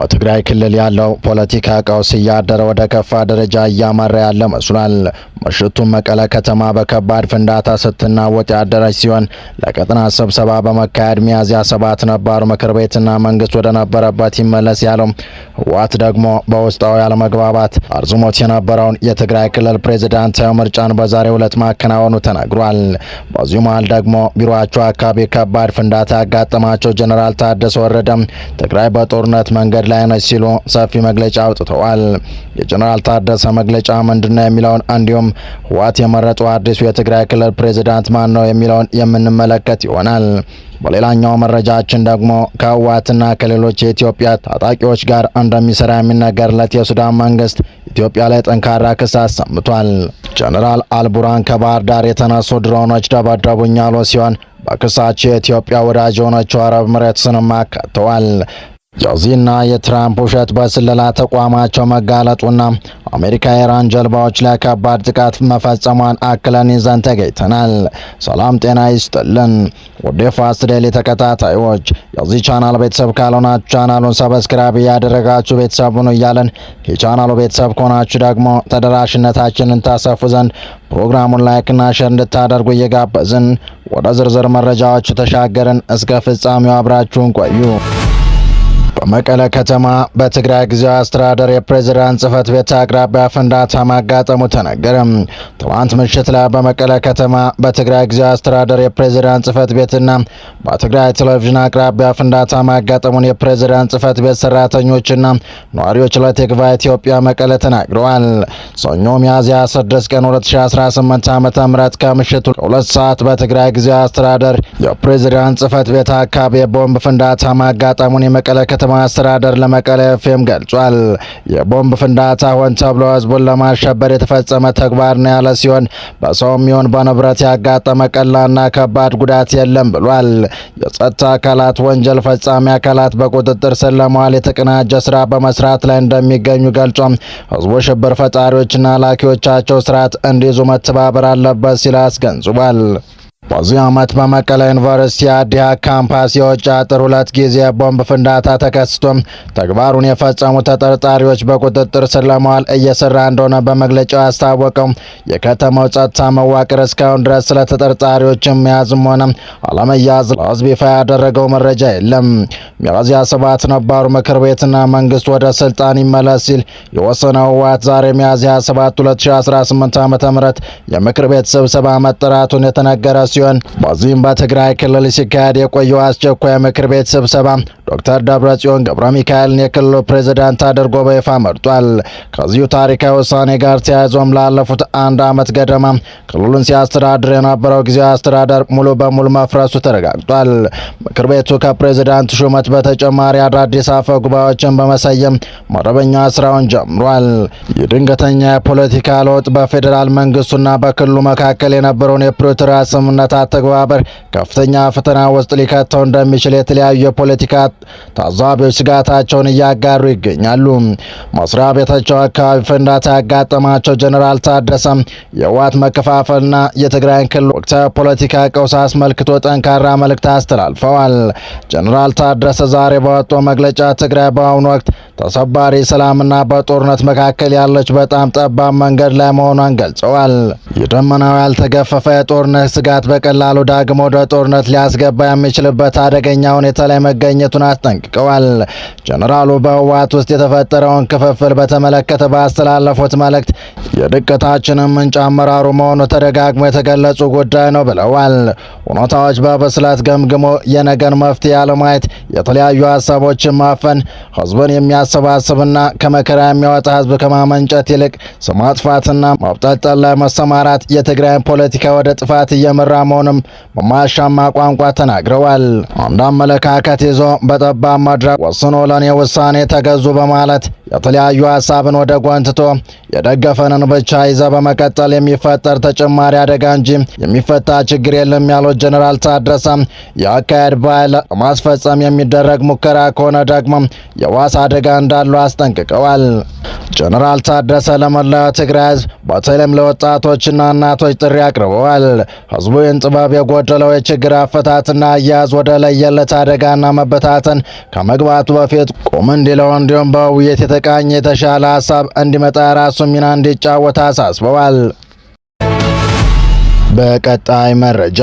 በትግራይ ክልል ያለው ፖለቲካ ቀውስ እያደረ ወደ ከፋ ደረጃ እያመራ ያለ መስሏል። ምሽቱን መቀለ ከተማ በከባድ ፍንዳታ ስትናወጥ ያደረች ሲሆን ለቀጠና ስብሰባ በመካሄድ ሚያዝያ 7 ነባሩ ምክር ቤትና መንግስት ወደ ነበረበት ይመለስ ያለው ህወሓት ደግሞ በውስጣዊ ያለመግባባት አርዝሞት የነበረውን የትግራይ ክልል ፕሬዝዳንታዊ ምርጫን በዛሬው ዕለት ማከናወኑ ተነግሯል። በዚሁ መሃል ደግሞ ቢሮአቸው አካባቢ ከባድ ፍንዳታ ያጋጠማቸው ጀነራል ታደሰ ወረደ ትግራይ በጦርነት መንገድ ላይ ነች ሲሉ ሰፊ መግለጫ አውጥተዋል። የጀነራል ታደሰ መግለጫ ምንድነው የሚለውን እንዲሁም ህወሓት የመረጠው አዲሱ የትግራይ ክልል ፕሬዝዳንት ማን ነው የሚለውን የምንመለከት ይሆናል። በሌላኛው መረጃችን ደግሞ ከህወሓትና ከሌሎች የኢትዮጵያ ታጣቂዎች ጋር እንደሚሰራ የሚነገርለት የሱዳን መንግስት ኢትዮጵያ ላይ ጠንካራ ክስ አሰምቷል። ጀነራል አልቡራን ከባህር ዳር የተነሱ ድሮኖች ደበደቡኝ ያሉ ሲሆን በክሳቸው የኢትዮጵያ ወዳጅ የሆነችው አረብ ኤሚሬትስንም አካተዋል። የዚህና የትራምፕ ውሸት በስለላ ተቋማቸው መጋለጡና አሜሪካ የኢራን ጀልባዎች ላይ ከባድ ጥቃት መፈጸሟን አክለን ይዘን ተገኝተናል። ሰላም ጤና ይስጥልን ውድ ፋስት ዴይሊ ተከታታዮች፣ የዚህ ቻናል ቤተሰብ ካልሆናችሁ ቻናሉን ሰብስክራይብ ያደረጋችሁ ቤተሰብ ሁኑ እያለን የቻናሉ ቤተሰብ ከሆናችሁ ደግሞ ተደራሽነታችንን ታሰፉ ዘንድ ፕሮግራሙን ላይክና ሼር እንድታደርጉ እየጋበዝን ወደ ዝርዝር መረጃዎቹ ተሻገርን። እስከ ፍጻሜው አብራችሁን ቆዩ። በመቀለ ከተማ በትግራይ ጊዜያዊ አስተዳደር የፕሬዝዳንት ጽህፈት ቤት አቅራቢያ ፍንዳታ ማጋጠሙ ተነገረ። ትናንት ምሽት ላይ በመቀለ ከተማ በትግራይ ጊዜያዊ አስተዳደር የፕሬዝዳንት ጽህፈት ቤትና በትግራይ ቴሌቪዥን አቅራቢያ ፍንዳታ ማጋጠሙን የፕሬዝዳንት ጽህፈት ቤት ሰራተኞችና ነዋሪዎች ለቲክቫህ ኢትዮጵያ መቀለ ተናግረዋል። ሰኞ ሚያዝያ 6 ቀን 2018 ዓ.ም ከምሽቱ 2 ሰዓት በትግራይ ጊዜያዊ አስተዳደር የፕሬዝዳንት ጽህፈት ቤት አካባቢ የቦምብ ፍንዳታ ማጋጠሙን የመቀለ ከተማ አስተዳደር ለመቀለ ኤፍኤም ገልጿል። የቦምብ ፍንዳታ ሆን ተብሎ ህዝቡን ለማሸበር የተፈጸመ ተግባር ነው ያለ ሲሆን በሰውም ይሁን በንብረት ያጋጠመ ቀላልና ከባድ ጉዳት የለም ብሏል። የጸጥታ አካላት ወንጀል ፈጻሚ አካላት በቁጥጥር ስር ለመዋል የተቀናጀ ስራ በመስራት ላይ እንደሚገኙ ገልጿል። ህዝቡ ሽብር ፈጣሪዎችና ላኪዎቻቸው ስርዓት እንዲይዙ መተባበር አለበት ሲል አስገንዝቧል። በዚህ ዓመት በመቀለ ዩኒቨርሲቲ አዲያ ካምፓስ የውጭ አጥር 2 ጊዜ ቦምብ ፍንዳታ ተከስቶ ተግባሩን የፈጸሙ ተጠርጣሪዎች በቁጥጥር ስር ለመዋል እየሰራ እንደሆነ በመግለጫው ያስታወቀው የከተማው ጸጥታ መዋቅር እስካሁን ድረስ ስለ ተጠርጣሪዎች መያዝም ሆነ አለመያዝ ለህዝብ ይፋ ያደረገው መረጃ የለም። ሚያዝያ 7 ነባሩ ምክር ቤትና መንግስት ወደ ስልጣን ይመለስ ሲል የወሰነው ህወሓት ዛሬ ሚያዝያ 7 2018 ዓ.ም የምክር ቤት ስብሰባ መጠራቱን የተነገረ ሲሆን በዚህም በትግራይ ክልል ሲካሄድ የቆየው አስቸኳይ ምክር ቤት ስብሰባ ዶክተር ደብረጽዮን ገብረ ሚካኤልን የክልሉ ፕሬዝዳንት አድርጎ በይፋ መርጧል። ከዚሁ ታሪካዊ ውሳኔ ጋር ተያይዞም ላለፉት 1 ዓመት ገደማ ክልሉን ሲያስተዳድር የነበረው ጊዜያዊ አስተዳደር ሙሉ በሙሉ መፍረሱ ተረጋግጧል። ምክር ቤቱ ከፕሬዝዳንት ሹመት በተጨማሪ አዳዲስ አፈ ጉባኤዎችን በመሰየም መደበኛ ስራውን ጀምሯል። የድንገተኛ የፖለቲካ ለውጥ በፌዴራል መንግስቱና በክልሉ መካከል የነበረውን የፕሪቶሪያ ስምምነት አተገባበር ከፍተኛ ፈተና ውስጥ ሊከተው እንደሚችል የተለያዩ የፖለቲካ ታዛቢዎች ስጋታቸውን እያጋሩ ይገኛሉ። መስሪያ ቤታቸው አካባቢ ፍንዳታ ያጋጠማቸው ጀነራል ታደሰ የህወሓት መከፋፈልና የትግራይ ክልል ወቅታዊ ፖለቲካ ቀውስ አስመልክቶ ጠንካራ መልእክት አስተላልፈዋል። ጀነራል ታደሰ ዛሬ ባወጣው መግለጫ ትግራይ በአሁኑ ወቅት ተሰባሪ ሰላምና በጦርነት መካከል ያለች በጣም ጠባብ መንገድ ላይ መሆኗን ገልጸዋል። የደመናው ያልተገፈፈ የጦርነት ስጋት በቀላሉ ዳግሞ ወደ ጦርነት ሊያስገባ የሚችልበት አደገኛ ሁኔታ ላይ መገኘቱን አስጠንቅቀዋል። ጀነራሉ በህወሓት ውስጥ የተፈጠረውን ክፍፍል በተመለከተ ባስተላለፉት መልእክት የድቀታችንን ምንጭ አመራሩ መሆኑ ተደጋግሞ የተገለጹ ጉዳይ ነው ብለዋል። ሁኔታዎች በብስለት ገምግሞ የነገን መፍትሄ ያለማየት፣ የተለያዩ ሀሳቦችን ማፈን፣ ህዝብን የሚያሰባስብና ከመከራ የሚያወጣ ህዝብ ከማመንጨት ይልቅ ስም ማጥፋትና ማብጠልጠል ላይ መሰማራት የትግራይን ፖለቲካ ወደ ጥፋት እየመራ መሆኑን በማያሻማ ቋንቋ ተናግረዋል። አንድ አመለካከት ይዞ በጠባብ መድረክ ወስኖ ለኔ ውሳኔ ተገዙ በማለት የተለያዩ ሀሳብን ወደ ጎን ትቶ የደገፈንን ብቻ ይዘ በመቀጠል የሚፈጠር ተጨማሪ አደጋ እንጂ የሚፈታ ችግር የለም ያሉት ጀነራል ታደሰ የአካሄድ ባህል ለማስፈጸም የሚደረግ ሙከራ ከሆነ ደግሞ የዋስ አደጋ እንዳለው አስጠንቅቀዋል። ጀነራል ታደሰ ለመላው ትግራይ ህዝብ በተለይም ለወጣቶችና እናቶች ጥሪ አቅርበዋል። ህዝቡ ይህን ጥበብ የጎደለው የችግር አፈታትና አያያዝ ወደ ለየለት አደጋና መበታተን ዋሽንግተን ከመግባቱ በፊት ቁም እንዲለው እንዲሁም በውይይት የተቃኘ የተሻለ ሀሳብ እንዲመጣ የራሱ ሚና እንዲጫወት አሳስበዋል። በቀጣይ መረጃ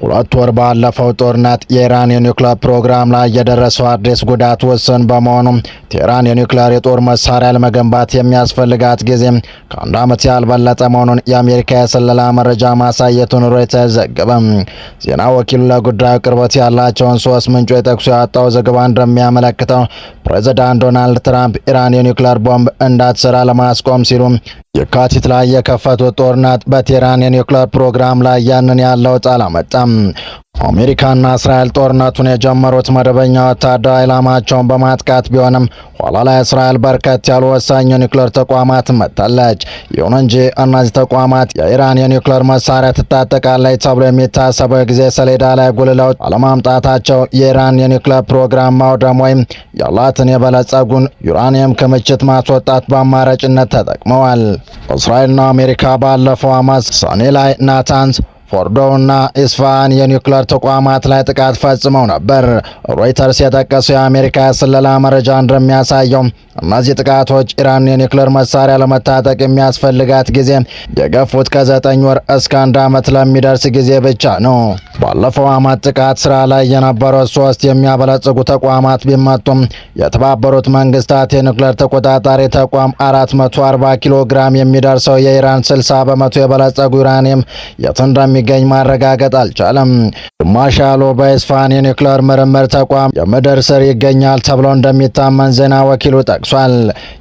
ሁለት ወር ባለፈው ጦርነት የኢራን የኒውክሌር ፕሮግራም ላይ የደረሰው አዲስ ጉዳት ውስን በመሆኑ ቴህራን የኒውክሌር የጦር መሳሪያ ለመገንባት የሚያስፈልጋት ጊዜ ከአንድ ዓመት ያልበለጠ መሆኑን የአሜሪካ የስለላ መረጃ ማሳየቱን ሮይተርስ ዘገበ። ዜና ወኪሉ ለጉዳዩ ቅርበት ያላቸውን ሶስት ምንጮች ጠቅሶ ያወጣው ዘገባ እንደሚያመለክተው ፕሬዝዳንት ዶናልድ ትራምፕ ኢራን የኒውክሌር ቦምብ እንዳትሰራ ለማስቆም ሲሉ የካቲት ላይ የከፈቱት ጦርነት በቴህራን የኒውክሌር ፕሮግራም ላይ ያንን ያለ ለውጥ አላመጣም። አሜሪካና እስራኤል ጦርነቱን የጀመሩት መደበኛ ወታደራዊ ኢላማቸውን በማጥቃት ቢሆንም ኋላ ላይ እስራኤል በርከት ያሉ ወሳኝ የኒውክሌር ተቋማት መታለች። ይሁን እንጂ እነዚህ ተቋማት የኢራን የኒውክሌር መሳሪያ ትታጠቃለች ተብሎ የሚታሰበው የጊዜ ሰሌዳ ላይ ጉልህ ለውጥ አለማምጣታቸው የኢራን የኒውክሌር ፕሮግራም ማውደም ወይም ያላትን የበለጸጉን ዩራኒየም ክምችት ማስወጣት በአማራጭነት ተጠቅመዋል። እስራኤልና አሜሪካ ባለፈው ዓመት ሰኔ ላይ ናታንዝ ፎርዶውና ኢስፋሃን የኒውክሌር ተቋማት ላይ ጥቃት ፈጽመው ነበር። ሮይተርስ የጠቀሰው የአሜሪካ የስለላ መረጃ እንደሚያሳየው እነዚህ ጥቃቶች ኢራን የኒውክሌር መሳሪያ ለመታጠቅ የሚያስፈልጋት ጊዜ የገፉት ከ9 ወር እስከ 1 ዓመት ለሚደርስ ጊዜ ብቻ ነው። ባለፈው ዓመት ጥቃት ስራ ላይ የነበሩት 3 የሚያበለጽጉ ተቋማት ቢመቱም የተባበሩት መንግስታት የኒውክሌር ተቆጣጣሪ ተቋም 440 ኪሎ ግራም የሚደርሰው የኢራን 60 በመቶ የበለጸጉ ዩራኒየም የት እንደሚገኝ ማረጋገጥ አልቻለም። ግማሽ ያህሉ በኢስፋሃን የኒውክሌር ምርምር ተቋም የምድር ስር ይገኛል ተብሎ እንደሚታመን ዜና ወኪሉ ጠቅሷል።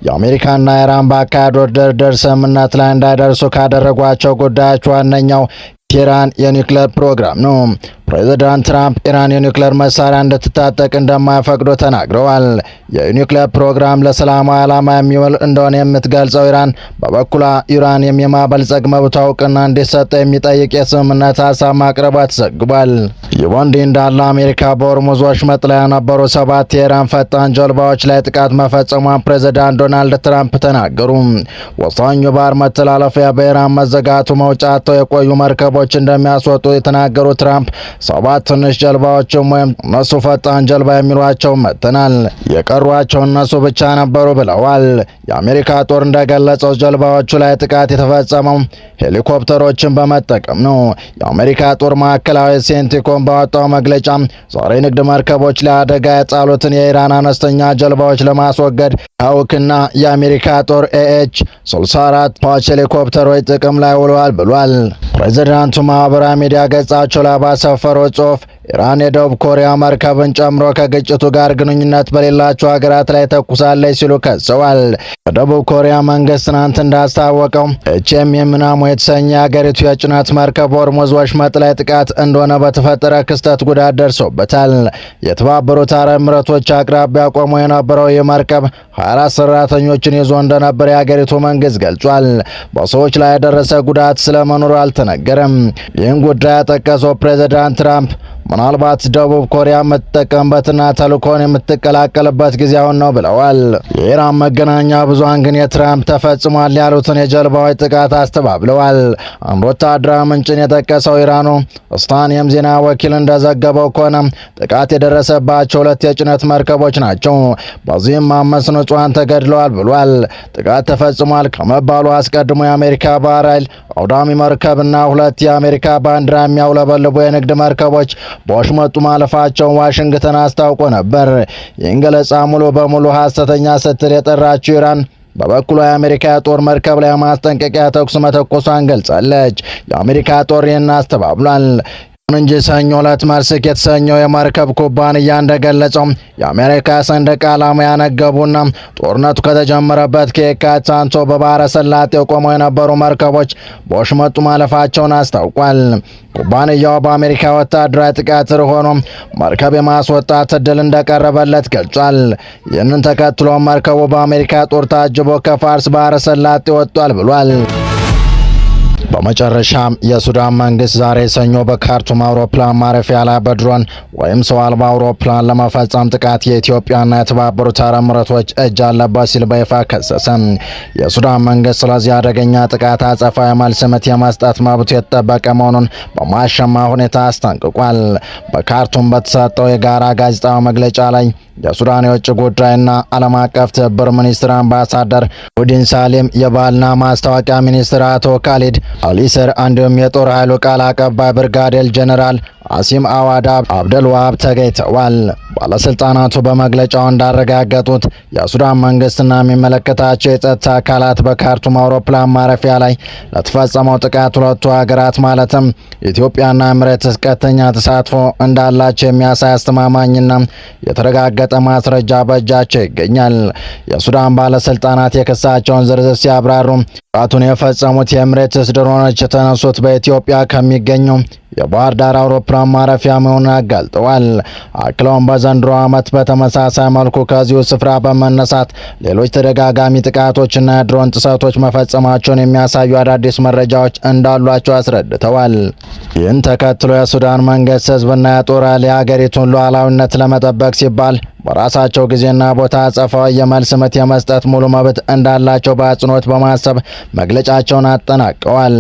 የአሜሪካና ኢራን ባካሄዱት ድርድር ስምምነት ላይ እንዳይደርሱ ካደረጓቸው ጉዳዮች ዋነኛው የኢራን የኒውክሌር ፕሮግራም ነው። ፕሬዝዳንት ትራምፕ ኢራን የኒውክሌር መሳሪያ እንድትታጠቅ እንደማይፈቅዱ ተናግረዋል። የኒውክሌር ፕሮግራም ለሰላማዊ ዓላማ የሚውል እንደሆነ የምትገልጸው ኢራን በበኩሏ ዩራኒየም የማበልጸግ መብቷ እውቅና እንዲሰጠው የሚጠይቅ የስምምነት ሀሳብ ማቅረቧ ተዘግቧል። ይህ በእንዲህ እንዳለ አሜሪካ በሆርሙዝ ወሽመጥ ላይ የነበሩ 7 የኢራን ፈጣን ጀልባዎች ላይ ጥቃት መፈጸሟን ፕሬዝዳንት ዶናልድ ትራምፕ ተናገሩ። ወሳኙ ባህር መተላለፊያ በኢራን መዘጋቱ መውጫ አጥተው የቆዩ መርከቦች እንደሚያስወጡ የተናገሩ ትራምፕ 7 ትንሽ ጀልባዎችም ወይም እነሱ ፈጣን ጀልባ የሚሏቸው መጥተናል፣ የቀሯቸው እነሱ ብቻ ነበሩ ብለዋል። የአሜሪካ ጦር እንደገለጸው ጀልባዎቹ ላይ ጥቃት የተፈጸመው ሄሊኮፕተሮችን በመጠቀም ነው። የአሜሪካ ጦር ማዕከላዊ ሴንቲኮም ባወጣው መግለጫ ዛሬ ንግድ መርከቦች ላይ አደጋ የጣሉትን የኢራን አነስተኛ ጀልባዎች ለማስወገድ አውክና የአሜሪካ ጦር ኤኤች-64 ፓች ሄሊኮፕተሮች ጥቅም ላይ ውለዋል ብሏል። ፕሬዝዳንቱ ማህበራዊ ሚዲያ ገጻቸው ላይ ባሰፈረው ጽሑፍ ኢራን የደቡብ ኮሪያ መርከብን ጨምሮ ከግጭቱ ጋር ግንኙነት በሌላቸው ሀገራት ላይ ተኩሳለች ሲሉ ከሰዋል። የደቡብ ኮሪያ መንግስት ትናንት እንዳስታወቀው ኤችኤምኤም ናሞ የተሰኘ የሀገሪቱ የጭነት መርከብ ሆርሙዝ ወሽመጥ ላይ ጥቃት እንደሆነ በተፈጠረ ክስተት ጉዳት ደርሶበታል። የተባበሩት አረብ ኤሚሬቶች አቅራቢያ ቆሞ የነበረው ይህ መርከብ 24 ሰራተኞችን ይዞ እንደነበር የሀገሪቱ መንግስት ገልጿል። በሰዎች ላይ የደረሰ ጉዳት ስለመኖሩ አልተነገረም። ይህን ጉዳይ ያጠቀሰው ፕሬዝዳንት ትራምፕ ምናልባት ደቡብ ኮሪያ የምትጠቀምበትና ተልእኮን የምትቀላቀልበት ጊዜ አሁን ነው ብለዋል። የኢራን መገናኛ ብዙሃን ግን የትራምፕ ተፈጽሟል ያሉትን የጀልባዎች ጥቃት አስተባብለዋል። አንድ ወታደራዊ ምንጭን የጠቀሰው ኢራኑ ስታኒየም ዜና ወኪል እንደዘገበው ከሆነ ጥቃት የደረሰባቸው 2 የጭነት መርከቦች ናቸው። በዚህም 5 ንጹሃን ተገድለዋል ብሏል። ጥቃት ተፈጽሟል ከመባሉ አስቀድሞ የአሜሪካ ባህር ኃይል አውዳሚ መርከብና 2 የአሜሪካ ባንዲራ የሚያውለበልቡ የንግድ መርከቦች በወሽመጡ ማለፋቸውን ዋሽንግተን አስታውቆ ነበር። ይህን ገለጻ ሙሉ በሙሉ ሐሰተኛ ስትል የጠራችው ኢራን በበኩሏ የአሜሪካ የጦር መርከብ ላይ ማስጠንቀቂያ ተኩስ መተኮሷን ገልጻለች። የአሜሪካ ጦር ይህን አስተባብሏል። እንጂ ሰኞ ዕለት መርስክ የተሰኘው የመርከብ ኩባንያ እንደገለጸው የአሜሪካ ሰንደቅ ዓላማ ያነገቡና ጦርነቱ ከተጀመረበት ከየካቲት አንስቶ በባህረ ሰላጤው ቆመው የነበሩ መርከቦች በወሽመጡ ማለፋቸውን አስታውቋል። ኩባንያው በአሜሪካ ወታደራዊ ጥቃት ስር ሆኖ መርከብ የማስወጣት እድል እንደቀረበለት ገልጿል። ይህንን ተከትሎ መርከቡ በአሜሪካ ጦር ታጅቦ ከፋርስ ባህረ ሰላጤ ወጥቷል ብሏል። በመጨረሻም የሱዳን መንግስት ዛሬ ሰኞ በካርቱም አውሮፕላን ማረፊያ ላይ በድሮን ወይም ሰው አልባ አውሮፕላን ለመፈጸም ጥቃት የኢትዮጵያና የተባበሩት አረብ ኤሚሬቶች እጅ አለበት ሲል በይፋ ከሰሰ። የሱዳን መንግስት ስለዚህ አደገኛ ጥቃት አጸፋዊ መልስ ምት የመስጠት መብቱ የተጠበቀ መሆኑን በማያሻማ ሁኔታ አስጠንቅቋል። በካርቱም በተሰጠው የጋራ ጋዜጣዊ መግለጫ ላይ የሱዳን የውጭ ጉዳይና ዓለም አቀፍ ትብብር ሚኒስትር አምባሳደር ሁዲን ሳሊም፣ የባህልና ማስታወቂያ ሚኒስትር አቶ ካሊድ አሊሰር እንዲሁም የጦር ኃይሉ ቃል አቀባይ ብርጋዴር ጀነራል አሲም አዋድ አብደልዋሃብ ተገኝተዋል። ባለስልጣናቱ በመግለጫው እንዳረጋገጡት የሱዳን መንግስትና የሚመለከታቸው የጸጥታ አካላት በካርቱም አውሮፕላን ማረፊያ ላይ ለተፈጸመው ጥቃት ሁለቱ ሀገራት ማለትም ኢትዮጵያና ኤሚሬትስ ቀጥተኛ ተሳትፎ እንዳላቸው የሚያሳይ አስተማማኝና የተረጋገጠ ማስረጃ በእጃቸው ይገኛል። የሱዳን ባለስልጣናት የክሳቸውን ዝርዝር ሲያብራሩ ጥቃቱን የፈጸሙት የኤሚሬትስ ድሮኖች የተነሱት በኢትዮጵያ ከሚገኙ የባህር ዳር አውሮፕላን ማረፊያ መሆኑን አጋልጠዋል። አክለውም በዘንድሮ ዓመት በተመሳሳይ መልኩ ከዚሁ ስፍራ በመነሳት ሌሎች ተደጋጋሚ ጥቃቶችና የድሮን ጥሰቶች መፈጸማቸውን የሚያሳዩ አዳዲስ መረጃዎች እንዳሏቸው አስረድተዋል። ይህን ተከትሎ የሱዳን መንግስት ህዝብና የጦር ኃይል የሀገሪቱን ሉዓላዊነት ለመጠበቅ ሲባል በራሳቸው ጊዜና ቦታ አጸፋዊ የመልስ ምት የመስጠት ሙሉ መብት እንዳላቸው በአጽንኦት በማሰብ መግለጫቸውን አጠናቀዋል።